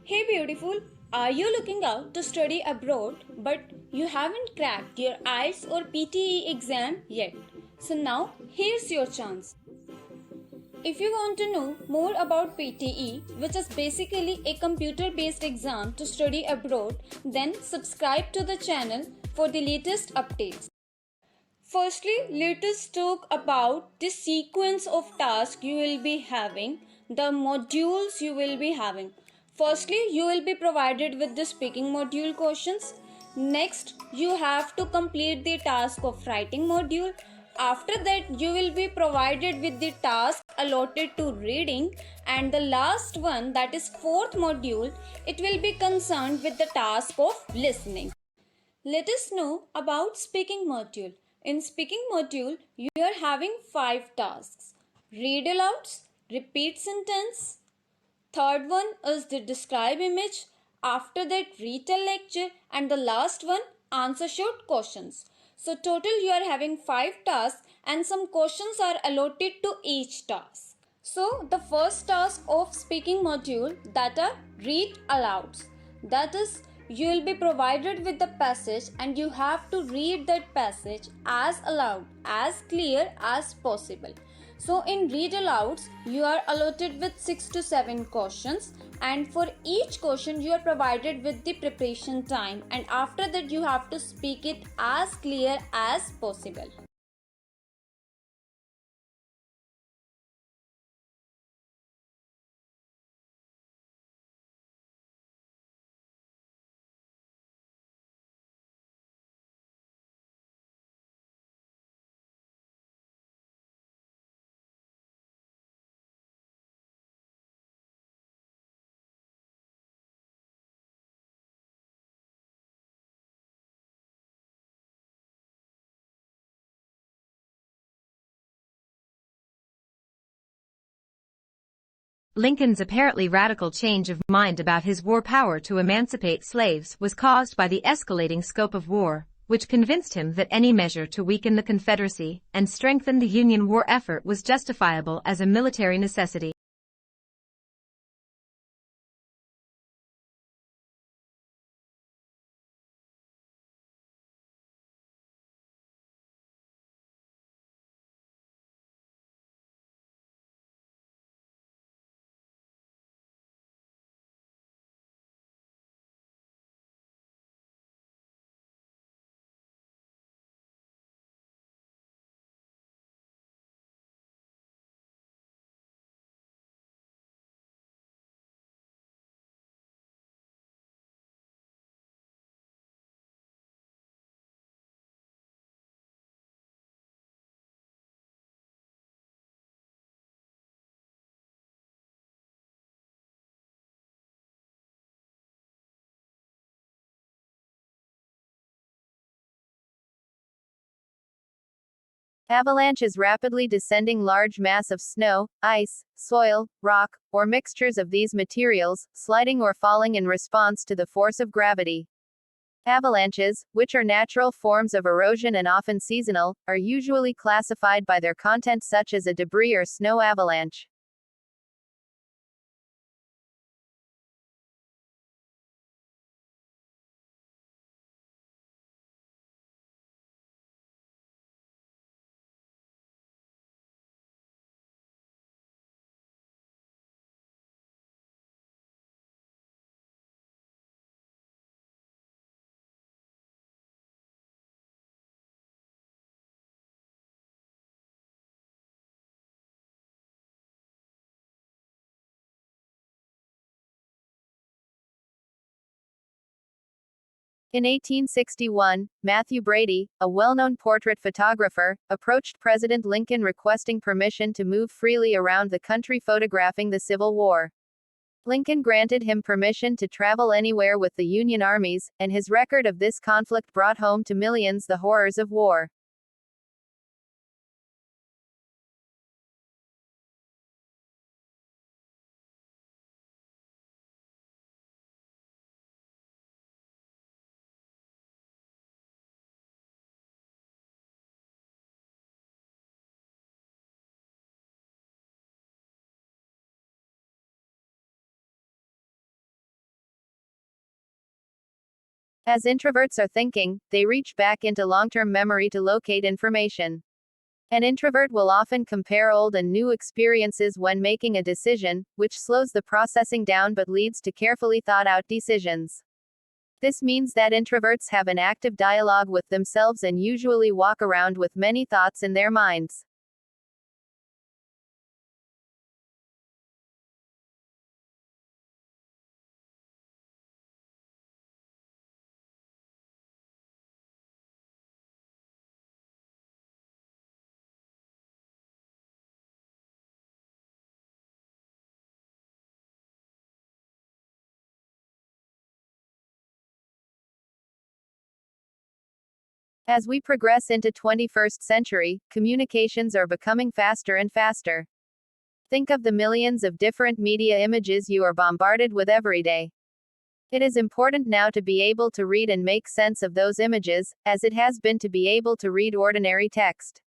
Hey beautiful, are you looking out to study abroad but you haven't cracked your IELTS or PTE exam yet? So now here's your chance. If you want to know more about PTE, which is basically a computer based exam to study abroad, then subscribe to the channel for the latest updates. Firstly, let us talk about the sequence of tasks you will be having, the modules you will be having. Firstly, you will be provided with the speaking module questions. Next, you have to complete the task of writing module. After that, you will be provided with the task allotted to reading, and the last one, that is fourth module, it will be concerned with the task of listening. Let us know about speaking module. In speaking module, you are having 5 tasks. Read alouds, repeat sentence. Third one is the describe image. After that, retell lecture. And the last one, answer short questions. So total you are having 5 tasks and some questions are allotted to each task. So the first task of speaking module, that are read alouds. That is, you will be provided with the passage and you have to read that passage as aloud, as clear as possible. So in read alouds, you are allotted with 6 to 7 questions, and for each question you are provided with the preparation time, and after that you have to speak it as clear as possible. Lincoln's apparently radical change of mind about his war power to emancipate slaves was caused by the escalating scope of war, which convinced him that any measure to weaken the Confederacy and strengthen the Union war effort was justifiable as a military necessity. Avalanches rapidly descending large mass of snow, ice, soil, rock, or mixtures of these materials, sliding or falling in response to the force of gravity. Avalanches, which are natural forms of erosion and often seasonal, are usually classified by their content such as a debris or snow avalanche. In 1861, Matthew Brady, a well-known portrait photographer, approached President Lincoln requesting permission to move freely around the country photographing the Civil War. Lincoln granted him permission to travel anywhere with the Union armies, and his record of this conflict brought home to millions the horrors of war. As introverts are thinking, they reach back into long-term memory to locate information. An introvert will often compare old and new experiences when making a decision, which slows the processing down but leads to carefully thought out decisions. This means that introverts have an active dialogue with themselves and usually walk around with many thoughts in their minds. As we progress into 21st century, communications are becoming faster and faster. Think of the millions of different media images you are bombarded with every day. It is important now to be able to read and make sense of those images, as it has been to be able to read ordinary text.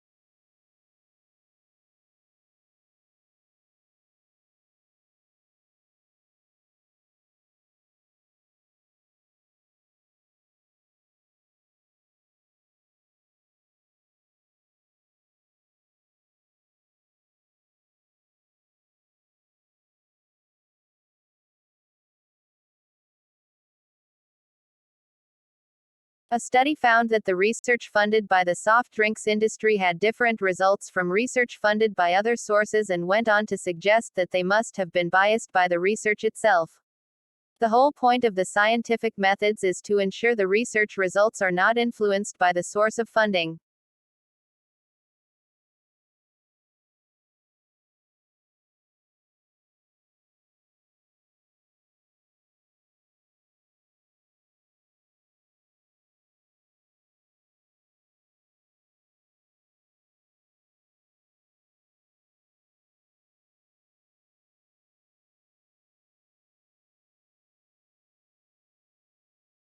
A study found that the research funded by the soft drinks industry had different results from research funded by other sources and went on to suggest that they must have been biased by the research itself. The whole point of the scientific methods is to ensure the research results are not influenced by the source of funding.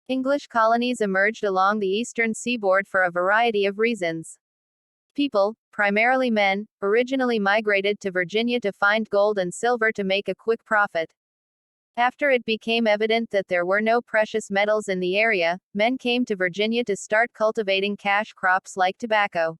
English colonies emerged along the eastern seaboard for a variety of reasons. People, primarily men, originally migrated to Virginia to find gold and silver to make a quick profit. After it became evident that there were no precious metals in the area, men came to Virginia to start cultivating cash crops like tobacco.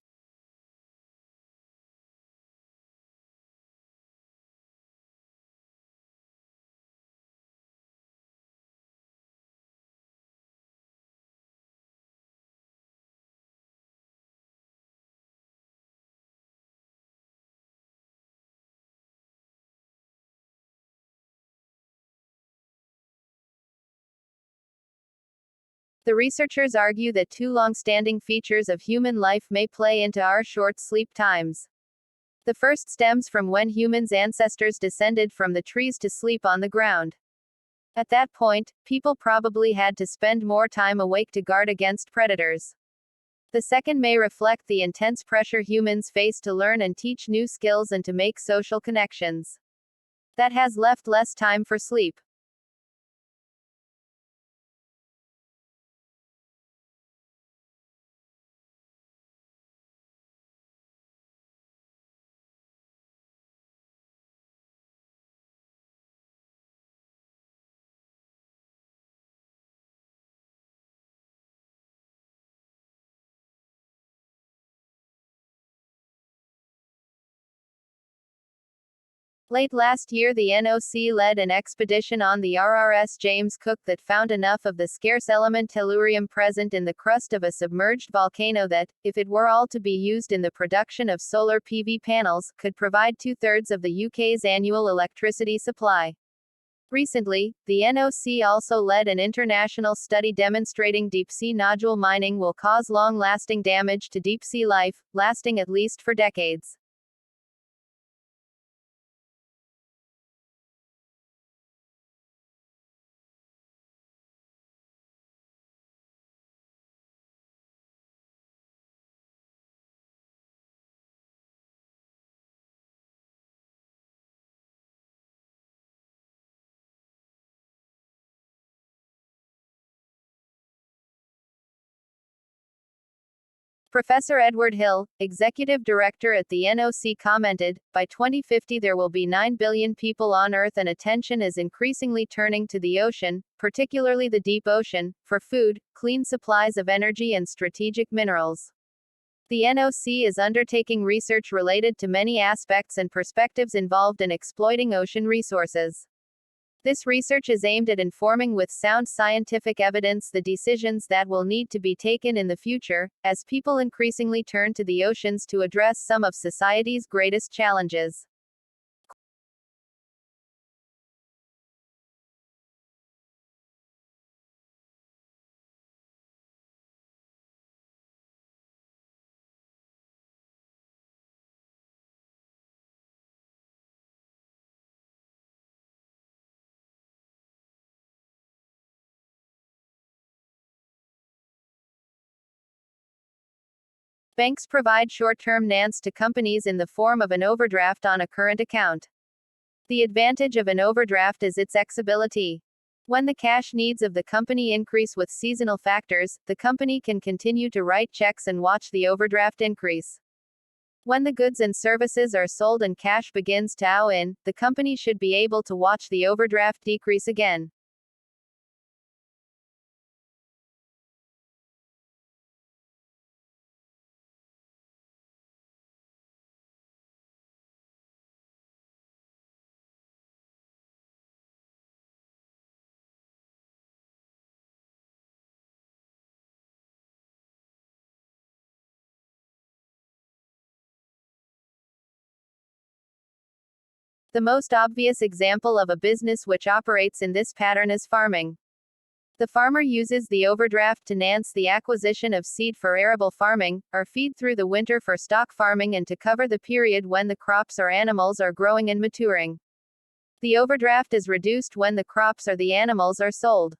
The researchers argue that two long-standing features of human life may play into our short sleep times. The first stems from when humans' ancestors descended from the trees to sleep on the ground. At that point, people probably had to spend more time awake to guard against predators. The second may reflect the intense pressure humans face to learn and teach new skills and to make social connections. That has left less time for sleep. Late last year, the NOC led an expedition on the RRS James Cook that found enough of the scarce element tellurium present in the crust of a submerged volcano that, if it were all to be used in the production of solar PV panels, could provide 2/3 of the UK's annual electricity supply. Recently, the NOC also led an international study demonstrating deep-sea nodule mining will cause long-lasting damage to deep-sea life, lasting at least for decades. Professor Edward Hill, executive director at the NOC, commented, "By 2050 there will be 9 billion people on Earth and attention is increasingly turning to the ocean, particularly the deep ocean, for food, clean supplies of energy and strategic minerals." The NOC is undertaking research related to many aspects and perspectives involved in exploiting ocean resources. This research is aimed at informing with sound scientific evidence the decisions that will need to be taken in the future, as people increasingly turn to the oceans to address some of society's greatest challenges. Banks provide short-term finance to companies in the form of an overdraft on a current account. The advantage of an overdraft is its flexibility. When the cash needs of the company increase with seasonal factors, the company can continue to write checks and watch the overdraft increase. When the goods and services are sold and cash begins to flow in, the company should be able to watch the overdraft decrease again. The most obvious example of a business which operates in this pattern is farming. The farmer uses the overdraft to finance the acquisition of seed for arable farming, or feed through the winter for stock farming, and to cover the period when the crops or animals are growing and maturing. The overdraft is reduced when the crops or the animals are sold.